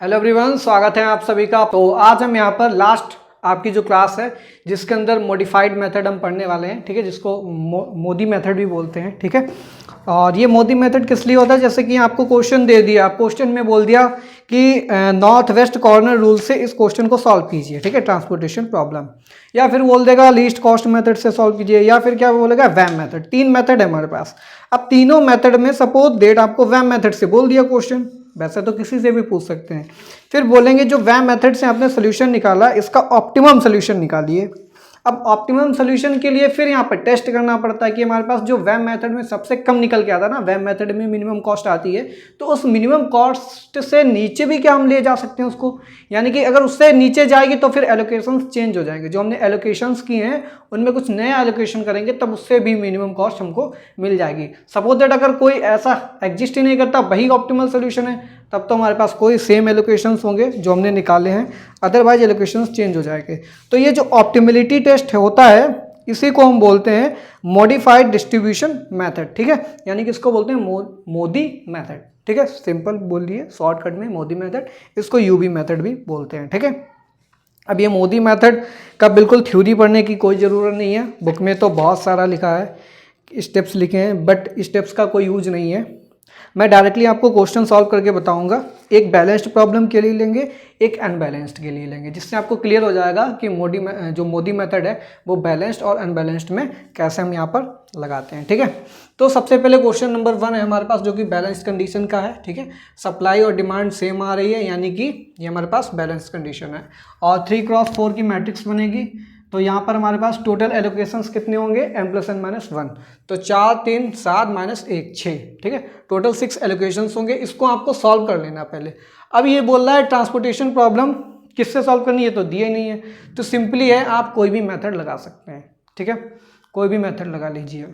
Hello everyone, स्वागत है आप सभी का। तो आज हम यहाँ पर लास्ट आपकी जो क्लास है जिसके अंदर मॉडिफाइड मेथड हम पढ़ने वाले हैं, ठीक है, जिसको मोदी मेथड भी बोलते हैं, ठीक है। और ये मोदी मेथड किस लिए होता है, जैसे कि आपको क्वेश्चन दे दिया, क्वेश्चन में बोल दिया कि नॉर्थ वेस्ट कॉर्नर रूल से इस क्वेश्चन को सॉल्व कीजिए, ठीक है, ट्रांसपोर्टेशन प्रॉब्लम। या फिर बोल देगा लीस्ट कॉस्ट मेथड से सॉल्व कीजिए, या फिर क्या बोलेगा वैम मेथड। तीन मेथड है हमारे पास। अब तीनों मेथड में सपोज डेट आपको वैम मेथड से बोल दिया क्वेश्चन, वैसे तो किसी से भी पूछ सकते हैं। फिर बोलेंगे जो वैम मेथड से आपने सोल्यूशन निकाला इसका ऑप्टिमम सोल्यूशन निकालिए। अब ऑप्टिमम सोल्यूशन के लिए फिर यहाँ पर टेस्ट करना पड़ता है कि हमारे पास जो वैम मेथड में सबसे कम निकल के आता है ना, वैम मेथड में मिनिमम कॉस्ट आती है, तो उस मिनिमम कॉस्ट से नीचे भी क्या हम ले जा सकते हैं उसको। यानी कि अगर उससे नीचे जाएगी तो फिर एलोकेशंस चेंज हो जाएंगे। जो हमने एलोकेशंस की हैं उनमें कुछ नया एलोकेशन करेंगे तब उससे भी मिनिमम कॉस्ट हमको मिल जाएगी। सपोज दैट अगर कोई ऐसा एग्जिस्ट ही नहीं करता, वही ऑप्टिमल सोल्यूशन है, तब तो हमारे पास कोई सेम एलोकेशंस होंगे जो हमने निकाले हैं, अदरवाइज एलोकेशंस चेंज हो जाएंगे। तो ये जो ऑप्टिमिलिटी टेस्ट होता है इसी को हम बोलते हैं मॉडिफाइड डिस्ट्रीब्यूशन मेथड, ठीक है। यानी कि इसको बोलते हैं मोदी मेथड, ठीक है। सिंपल बोलिए शॉर्टकट में मोदी मेथड, इसको यूबी मेथड भी बोलते हैं, ठीक है। अब ये मोदी मेथड का बिल्कुल थ्योरी पढ़ने की कोई ज़रूरत नहीं है, बुक में तो बहुत सारा लिखा है, स्टेप्स लिखे हैं, बट स्टेप्स का कोई यूज नहीं है। मैं डायरेक्टली आपको क्वेश्चन सॉल्व करके बताऊंगा। एक बैलेंस्ड प्रॉब्लम के लिए लेंगे, एक अनबैलेंस्ड के लिए लेंगे, जिससे आपको क्लियर हो जाएगा कि जो मोदी मेथड है वो बैलेंस्ड और अनबैलेंस्ड में कैसे हम यहाँ पर लगाते हैं, ठीक है। तो सबसे पहले क्वेश्चन नंबर 1 है हमारे पास, जो कि बैलेंस्ड कंडीशन का है, ठीक है। सप्लाई और डिमांड सेम आ रही है, यानी कि ये हमारे पास बैलेंस्ड कंडीशन है। और 3x4 की मैट्रिक्स बनेगी। तो यहाँ पर हमारे पास टोटल एलोकेशंस कितने होंगे, m+n-1। तो 4 3 7 -1 6, ठीक है। टोटल 6 एलोकेशंस होंगे। इसको आपको सॉल्व कर लेना पहले। अब ये बोल रहा है ट्रांसपोर्टेशन प्रॉब्लम किससे सॉल्व करनी है, तो दिए नहीं है, तो सिंपली है आप कोई भी मेथड लगा सकते हैं, ठीक है। कोई भी मेथड लगा लीजिए।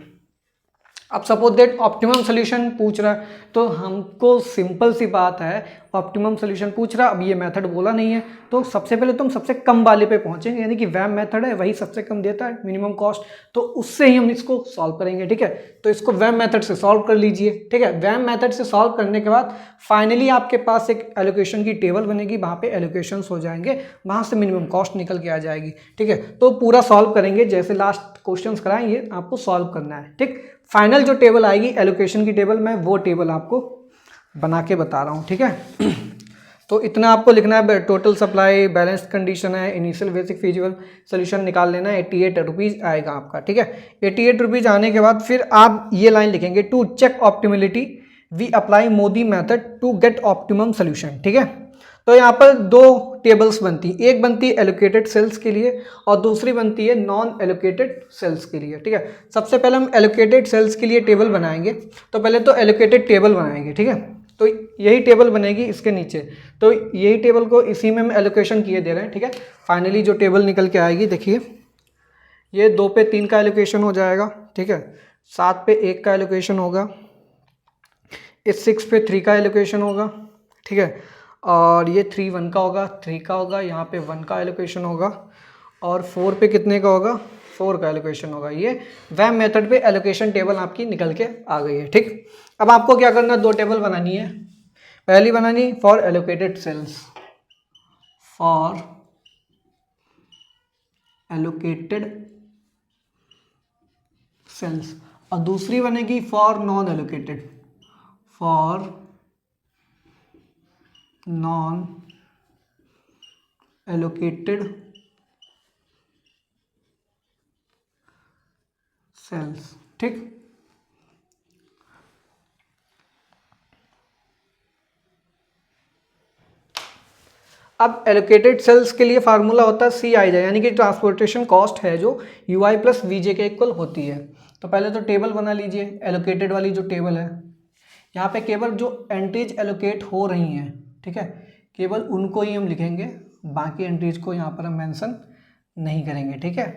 अब सपोज दैट ऑप्टिमम सोल्यूशन पूछ रहा है, तो हमको सिंपल सी बात है, ऑप्टिमम सोल्यूशन पूछ रहा है। अब ये मेथड बोला नहीं है, तो सबसे पहले तो हम सबसे कम वाले पे पहुंचेंगे, यानी कि वैम मेथड है वही सबसे कम देता है मिनिमम कॉस्ट, तो उससे ही हम इसको सॉल्व करेंगे, ठीक है। तो इसको वैम मेथड से सॉल्व कर लीजिए, ठीक है। वैम मेथड से सॉल्व करने के बाद फाइनली आपके पास एक एलोकेशन की टेबल बनेगी, वहाँ पे एलोकेशंस हो जाएंगे, वहाँ से मिनिमम कॉस्ट निकल के आ जाएगी, ठीक है। तो पूरा सॉल्व करेंगे, जैसे लास्ट क्वेश्चन कराएं ये आपको सॉल्व करना है, ठीक। फाइनल जो टेबल आएगी एलोकेशन की टेबल, मैं वो टेबल आपको बना के बता रहा हूँ, ठीक है। तो इतना आपको लिखना है, टोटल सप्लाई, बैलेंस्ड कंडीशन है, इनिशियल बेसिक फीजिबल सोल्यूशन निकाल लेना है। 88 रुपीज़ आएगा आपका, ठीक है। 88 रुपीज़ आने के बाद फिर आप ये लाइन लिखेंगे, to check optimality we apply MODI method to get optimum solution, ठीक है। तो यहाँ पर दो टेबल्स बनती, एक बनती है एलोकेटेड सेल्स के लिए और दूसरी बनती है नॉन एलोकेटेड सेल्स के लिए, ठीक है। सबसे पहले हम एलोकेटेड सेल्स के लिए टेबल बनाएंगे, तो पहले तो एलोकेटेड टेबल बनाएंगे, ठीक है। तो यही टेबल बनेगी इसके नीचे, तो यही टेबल को इसी में हम एलोकेशन किए दे रहे हैं, ठीक है। फाइनली जो टेबल निकल के आएगी, देखिए ये 2 पे 3 का एलोकेशन हो जाएगा, ठीक है। 7 पे 1 का एलोकेशन होगा, इस 6 पे 3 का एलोकेशन होगा, ठीक है। और ये 3 1 का होगा, 3 का होगा, यहाँ पे 1 का एलोकेशन होगा, और 4 पे कितने का होगा, 4 का एलोकेशन होगा। ये वैम मेथड पे एलोकेशन टेबल आपकी निकल के आ गई है, ठीक। अब आपको क्या करना है, दो टेबल बनानी है। पहली बनानी for allocated cells, for allocated cells, और दूसरी बनेगी for non allocated, for non allocated cells, ठीक। अब एलोकेटेड सेल्स के लिए फार्मूला होता है सी आई जे, यानी कि ट्रांसपोर्टेशन कॉस्ट है जो यू आई प्लस वी जे के इक्वल होती है। तो पहले तो टेबल बना लीजिए, एलोकेटेड वाली जो टेबल है, यहाँ पे केवल जो एंट्रीज एलोकेट हो रही हैं, ठीक है, केवल उनको ही हम लिखेंगे, बाकी एंट्रीज को यहाँ पर हम मेंशन नहीं करेंगे, ठीक है।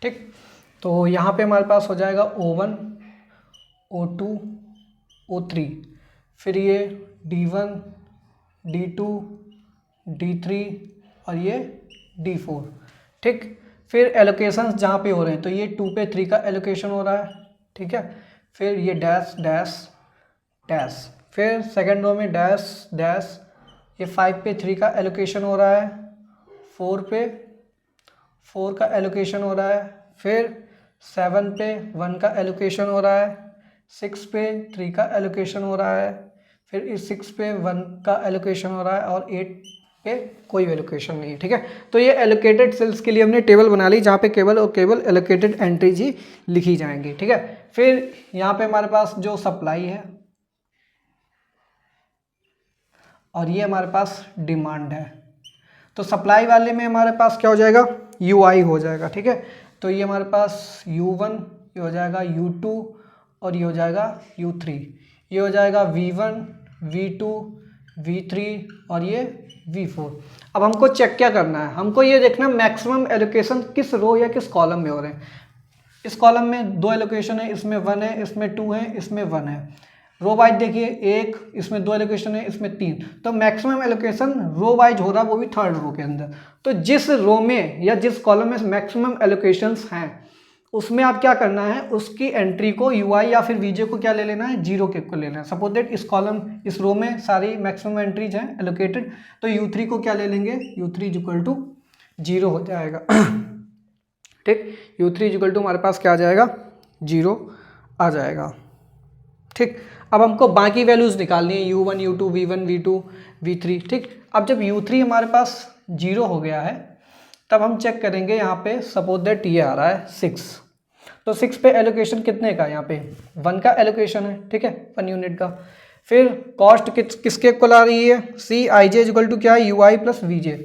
ठीक, तो यहाँ पे हमारे पास हो जाएगा O1 O2 O3, फिर ये D1 D2, D3 और ये D4, ठीक। फिर एलोकेशंस जहाँ पे हो रहे हैं तो ये 2 पे 3 का एलोकेशन हो रहा है, ठीक है। फिर ये डैश डैश डैश, फिर सेकंड रो में डैश डैश, ये 5 पे 3 का एलोकेशन हो रहा है, 4 पे 4 का एलोकेशन हो रहा है, फिर 7 पे 1 का एलोकेशन हो रहा है, 6 पे 3 का एलोकेशन हो रहा है, फिर इस 6 पे 1 का एलोकेशन हो रहा है और 8 पे कोई एलोकेशन नहीं है, ठीक है। तो ये एलोकेटेड सेल्स के लिए हमने टेबल बना ली जहाँ पे केवल और केवल एलोकेटेड एंट्रीज ही लिखी जाएंगी, ठीक है। फिर यहाँ पे हमारे पास जो सप्लाई है और ये हमारे पास डिमांड है, तो सप्लाई वाले में हमारे पास क्या हो जाएगा, UI हो जाएगा, ठीक है। तो ये हमारे पास U1, ये हो जाएगा U2 और ये हो जाएगा U3, ये हो जाएगा V1, V2, V3 और ये V4। अब हमको चेक क्या करना है, हमको ये देखना मैक्सिमम एलोकेशन किस रो या किस कॉलम में हो रहे हैं। इस कॉलम में 2 एलोकेशन है, इसमें 1 है, इसमें 2 है, इसमें 1 है। रो वाइज देखिए 1, इसमें 2 एलोकेशन है, इसमें 3, तो मैक्सिमम एलोकेशन रो वाइज हो रहा है, वो भी थर्ड रो के अंदर। तो जिस रो में या जिस कॉलम में मैक्सिमम एलोकेशंस हैं उसमें आप क्या करना है, उसकी एंट्री को UI या फिर VJ को क्या ले लेना है, 0 के को ले लेना है। सपोज दैट इस कॉलम इस रो में सारी मैक्सिमम एंट्रीज हैं एलोकेटेड, तो U3 को क्या ले लेंगे, U3 इक्वल टू 0 हो जाएगा, ठीक। U3 इक्वल टू हमारे पास क्या आ जाएगा, 0 आ जाएगा, ठीक। अब हमको बाकी वैल्यूज़ निकालनी है, U1, U2, V1, V2, V3, ठीक। अब जब U3 हमारे पास 0 हो गया है तब हम चेक करेंगे, यहाँ पे सपोज दैट ये आ रहा है 6, तो 6 पे एलोकेशन कितने का, यहाँ पे 1 का एलोकेशन है, ठीक है, 1 यूनिट का। फिर कॉस्ट किसके इक्वल आ रही है, CIJ इक्वल टू क्या है, UI प्लस VJ,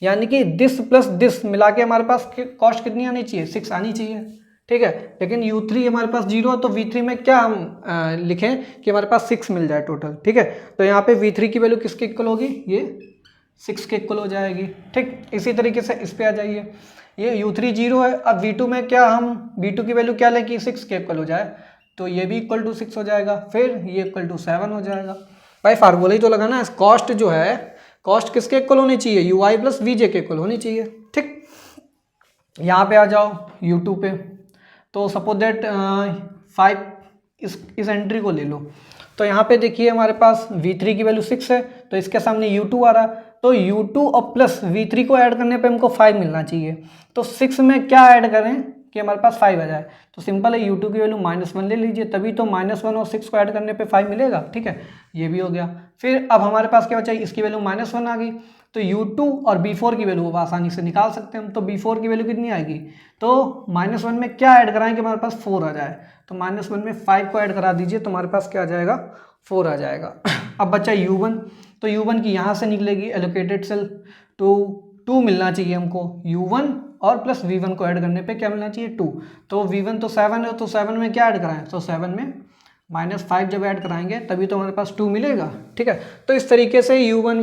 यानी कि दिस प्लस दिस मिला के हमारे पास कॉस्ट कितनी आनी चाहिए, 6 आनी चाहिए, ठीक है। लेकिन U3 हमारे पास 0 है तो V3 में क्या हम लिखें कि हमारे पास 6 मिल जाए टोटल, ठीक है। तो यहाँ पे V3 की वैल्यू किसके इक्वल होगी, ये 6 के इक्वल हो जाएगी, ठीक। इसी तरीके से इस पे आ जाइए, ये U3 0 है, अब V2 में क्या हम V2 की वैल्यू क्या लें कि 6 के इक्वल हो जाए, तो ये भी इक्वल टू 6 हो जाएगा, फिर ये इक्वल टू 7 हो जाएगा। भाई फार्मूला ही तो लगाना है, कॉस्ट जो है कॉस्ट किसके इक्वल होनी चाहिए, UI प्लस VJ के इक्वल होनी चाहिए, ठीक। यहाँ पे आ जाओ U2 पे, तो सपोज दैट 5 इस एंट्री को ले लो, तो यहाँ पे देखिए हमारे पास V3 की वैल्यू 6 है, तो इसके सामने U2 आ रहा है, तो U2 और प्लस V3 को ऐड करने पे हमको 5 मिलना चाहिए, तो 6 में क्या ऐड करें कि हमारे पास 5 आ जाए, तो सिंपल है U2 की वैल्यू -1 ले लीजिए, तभी तो -1 और 6 को ऐड करने पे 5 मिलेगा, ठीक है, ये भी हो गया। फिर अब हमारे पास क्या बचा, इसकी वैल्यू -1 आ गई, तो U2 और B4 की वैल्यू आसानी से निकाल सकते हैं हम, तो B4 की वैल्यू कितनी आएगी, तो -1 में क्या ऐड कराएं कि हमारे पास 4 आ जाए, तो -1 में 5 को ऐड करा दीजिए तो हमारे पास क्या आ जाएगा, 4 आ जाएगा। अब बचा U1, तो U1 की यहाँ से निकलेगी एलोकेटेड सेल, तो 2 मिलना चाहिए हमको, U1 और प्लस V1 को ऐड करने पे क्या मिलना चाहिए, 2, तो V1 तो 7 है, तो 7 में क्या ऐड कराएं, तो 7 में -5 जब ऐड कराएंगे तभी तो हमारे पास 2 मिलेगा, ठीक है। तो इस तरीके से U1,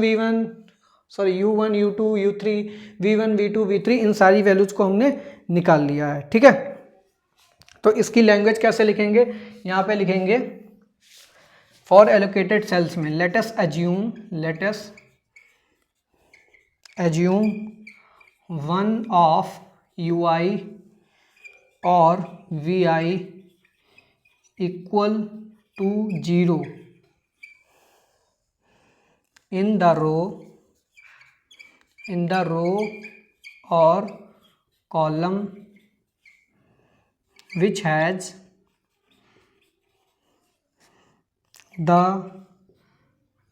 U2, U3, V1, V2, V3 इन सारी वैल्यूज को हमने निकाल लिया है, ठीक है। तो इसकी लैंग्वेज कैसे लिखेंगे, यहाँ पे लिखेंगे फॉर एलोकेटेड सेल्स में let us assume 1 of UI और VI equal to 0 in the row or column which has the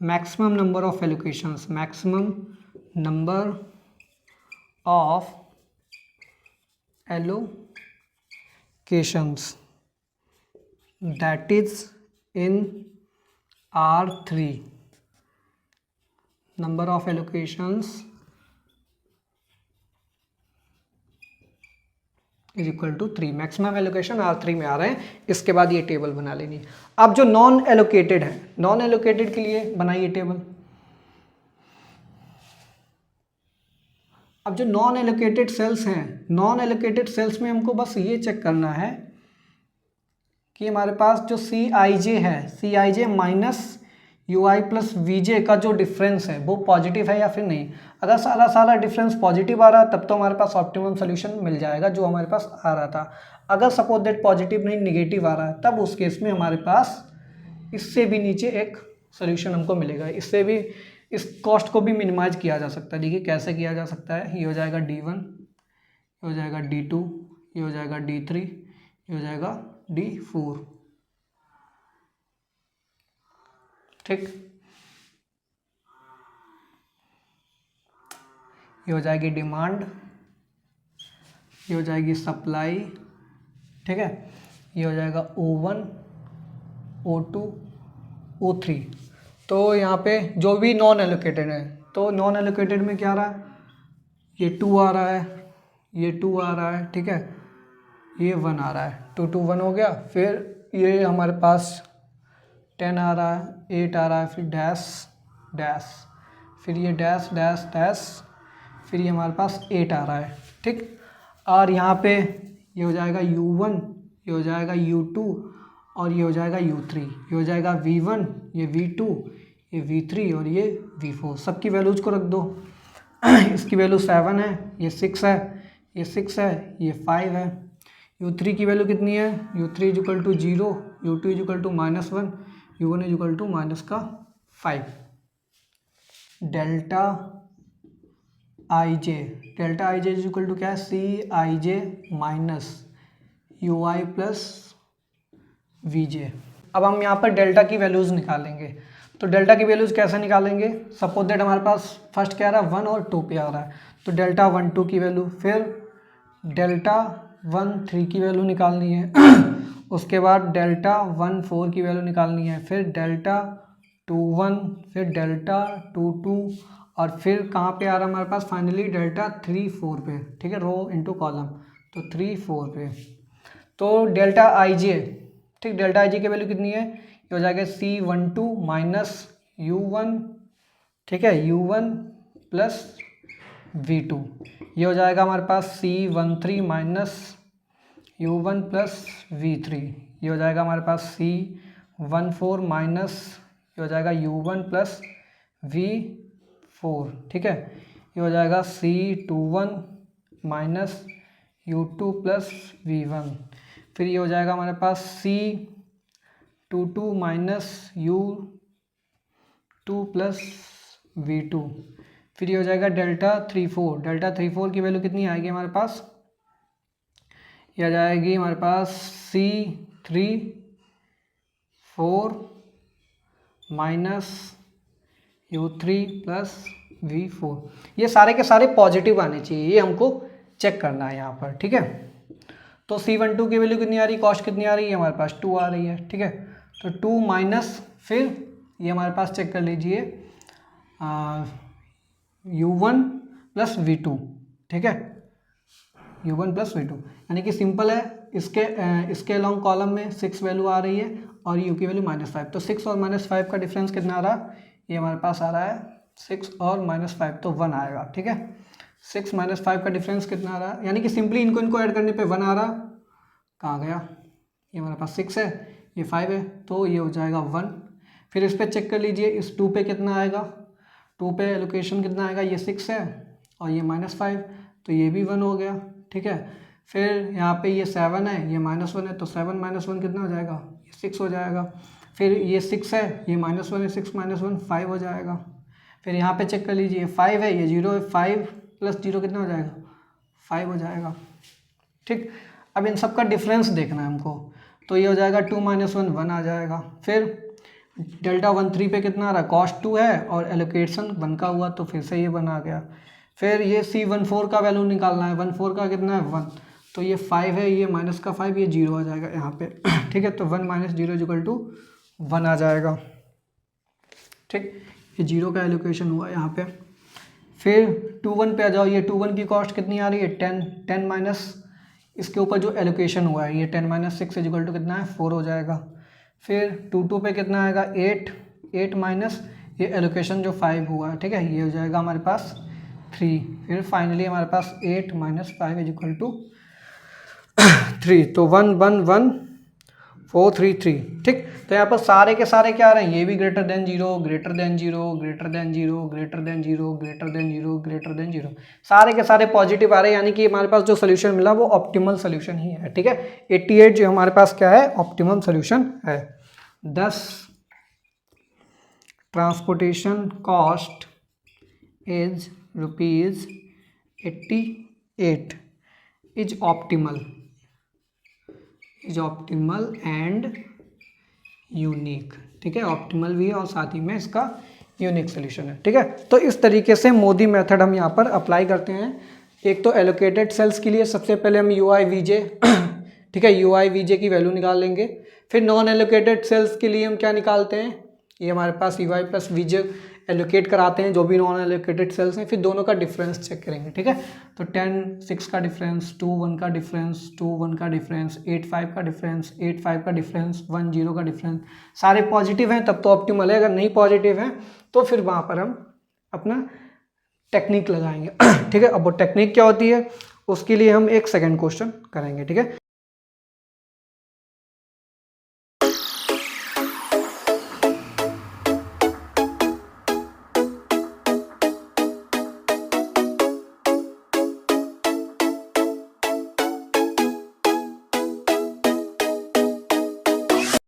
maximum number of allocations, that is in R3, number of allocations is equal to 3, maximum allocation R3 में आ रहे हैं। इसके बाद ये table बना लेनी है। अब जो नॉन एलोकेटेड है, नॉन एलोकेटेड के लिए बनाइए टेबल। अब जो नॉन एलोकेटेड सेल्स हैं, नॉन एलोकेटेड सेल्स में हमको बस ये चेक करना है कि हमारे पास जो CIJ है, CIJ minus U I plus V J का जो डिफरेंस है वो पॉजिटिव है या फिर नहीं। अगर सारा डिफरेंस पॉजिटिव आ रहा है तब तो हमारे पास ऑप्टिमम सोल्यूशन मिल जाएगा जो हमारे पास आ रहा था। अगर सपोज दैट पॉजिटिव नहीं निगेटिव आ रहा है तब उस केस में हमारे पास इससे भी नीचे एक सोल्यूशन हमको मिलेगा। इससे भी इस कॉस्ट को भी मिनिमाइज किया जा सकता है। देखिए कैसे किया जा सकता है। ये हो जाएगा D1, ये हो जाएगा D2, ये हो जाएगा D3, ये हो जाएगा D4। ठीक, ये हो जाएगी डिमांड, ये हो जाएगी सप्लाई, ठीक है, ये हो जाएगा O1, O2, O3। तो यहाँ पे जो भी नॉन एलोकेटेड है, तो नॉन एलोकेटेड में क्या आ रहा है, ये 2 आ रहा है, ये 2 आ रहा है, ठीक है, ये 1 आ रहा है, 2 2 1 हो गया। फिर ये हमारे पास 10 आ रहा है, 8 आ रहा है, फिर डैश डैश, फिर ये डैश डैश डैश, फिर ये हमारे पास 8 आ रहा है। ठीक, और यहाँ पे ये हो जाएगा U1, ये हो जाएगा U2 और ये हो जाएगा U3, ये हो जाएगा V1, ये V2, ये V3 और ये V4। सबकी वैल्यूज को रख दो। इसकी वैल्यू 7 है, ये 6 है, ये 6 है, ये 5 है। U3 की वैल्यू कितनी है, U3 is equal to 0, U2 is equal to -1, U1 is equal to -5। Delta IJ is equal to क्या है, CIJ minus UI plus VJ। अब हम यहाँ पर डेल्टा की वैल्यूज़ निकालेंगे। तो डेल्टा की वैल्यूज़ कैसे निकालेंगे, सपोज दैट हमारे पास फर्स्ट क्या आ रहा है, 1 और 2 पे आ रहा है, तो डेल्टा 1 2 की वैल्यू, फिर डेल्टा 1 3 की वैल्यू निकालनी है। उसके बाद डेल्टा 1 4 की वैल्यू निकालनी है, फिर डेल्टा 2 1, फिर डेल्टा 2 2 और फिर कहाँ पे आ रहा है हमारे पास फाइनली डेल्टा 3 4 पे। ठीक है, रो इनटू कॉलम, तो 3 4 पे। तो डेल्टा IJ, ठीक, डेल्टा IJ की वैल्यू कितनी है, ये हो जाएगा C12 माइनस U1, ठीक है, U1 प्लस V2। ये हो जाएगा हमारे पास C13 minus U1 plus V3। ये हो जाएगा हमारे पास C14 माइनस, ये हो जाएगा U1 प्लस V4। ठीक है, ये हो जाएगा C21 minus U2 plus V1। फिर ये हो जाएगा हमारे पास C22 minus U2 plus V2। फिर ये हो जाएगा डेल्टा 34। डेल्टा 34 की वैल्यू कितनी आएगी हमारे पास, ये आ जाएगी हमारे पास C34 minus U3 plus V4। ये सारे के सारे पॉजिटिव आने चाहिए, ये हमको चेक करना है यहाँ पर। ठीक है, तो C12 की वैल्यू कितनी आ रही है, कॉस्ट कितनी आ रही है हमारे पास 2 आ रही है। ठीक है, तो 2 माइनस, फिर ये हमारे पास चेक कर लीजिए U1 प्लस V2। ठीक है, U1 प्लस V2, यानी कि सिंपल है, इसके लॉन्ग कॉलम में 6 वैल्यू आ रही है और U की वैल्यू -5। तो 6 और -5 का डिफरेंस कितना आ रहा है, ये हमारे पास आ रहा है 6 और -5, तो 1 आएगा। ठीक है, 6 -5 का डिफरेंस कितना आ रहा है, यानी कि सिंपली इनको ऐड करने पे 1 आ रहा। कहाँ गया, ये हमारे पास 6 है, ये 5 है, तो ये हो जाएगा 1। फिर इस पर चेक कर लीजिए, इस 2 पे कितना आएगा, 2 पे एलोकेशन कितना आएगा, ये 6 है और ये -5, तो ये भी 1 हो गया। ठीक है, फिर यहाँ पे ये 7 है, ये -1 है, तो 7 - 1 कितना हो जाएगा, ये 6 हो जाएगा। फिर ये 6 है, ये -1 है, 6 - 1 5 हो जाएगा। फिर यहाँ पे चेक कर लीजिए, 5 है, ये 0 है, 5 प्लस 0 कितना हो जाएगा, 5 हो जाएगा। ठीक, अब इन सब का डिफरेंस देखना है हमको, तो ये हो जाएगा 2 - 1 1 आ जाएगा। फिर डेल्टा 13 पे कितना आ रहा है, कॉस्ट 2 है और एलोकेशन 1 का हुआ, तो फिर से ये 1 आ गया। फिर ये C14 का वैल्यू निकालना है, 14 का कितना है 1, तो ये 5 है, ये माइनस का 5, ये 0 आ जाएगा यहाँ पे। ठीक है, तो 1 - 0 = 1 आ जाएगा। ठीक, ये 0 का एलोकेशन हुआ यहाँ पे। फिर 21 पे आ जाओ, ये 21 की कॉस्ट कितनी आ रही है 10 माइनस इसके ऊपर जो एलोकेशन हुआ है, ये 10 - 6 = कितना है 4 हो जाएगा। फिर 22 पे कितना आएगा 8 माइनस ये एलोकेशन जो 5 हुआ है, ठीक है, ये हो जाएगा हमारे पास 3। फिर फाइनली हमारे पास 8 - 5 = 3। तो 1 1 1 433, ठीक। तो यहाँ पर सारे के सारे क्या आ रहे हैं, ये भी greater than zero, greater than zero, greater than zero, greater than zero, greater than zero, greater than zero, सारे के सारे पॉजिटिव आ रहे हैं, यानी कि हमारे पास जो सोल्यूशन मिला वो ऑप्टिमल सोल्यूशन ही है, ठीक है। 88 जो हमारे पास क्या है, ऑप्टिमम सोल्यूशन है। 10 transportation cost is ₹88 is optimal and unique, ठीक है। ऑप्टिमल भी है और साथ ही में इसका यूनिक सोल्यूशन है, ठीक है। तो इस तरीके से मोदी मेथड हम यहाँ पर अप्लाई करते हैं। एक तो एलोकेटेड सेल्स के लिए सबसे पहले हम UIVJ ठीक है, UIVJ की वैल्यू निकाल लेंगे। फिर नॉन एलोकेटेड सेल्स के लिए हम क्या निकालते हैं, ये हमारे पास EY प्लस VJ एलोकेट कराते हैं जो भी नॉन एलोकेटेड सेल्स हैं, फिर दोनों का डिफरेंस चेक करेंगे, ठीक है। तो 10 6 का डिफरेंस, 2 1 का डिफरेंस, 2 1 का डिफरेंस, 8 5 का डिफरेंस, 8 5 का डिफरेंस, 1 0 का डिफरेंस, सारे पॉजिटिव हैं तब तो ऑप्टिमल है, अगर नहीं पॉजिटिव हैं तो फिर वहाँ पर हम अपना टेक्निक लगाएंगे ठीक है। अब वो टेक्निक क्या होती है उसके लिए हम एक सेकेंड क्वेश्चन करेंगे, ठीक है।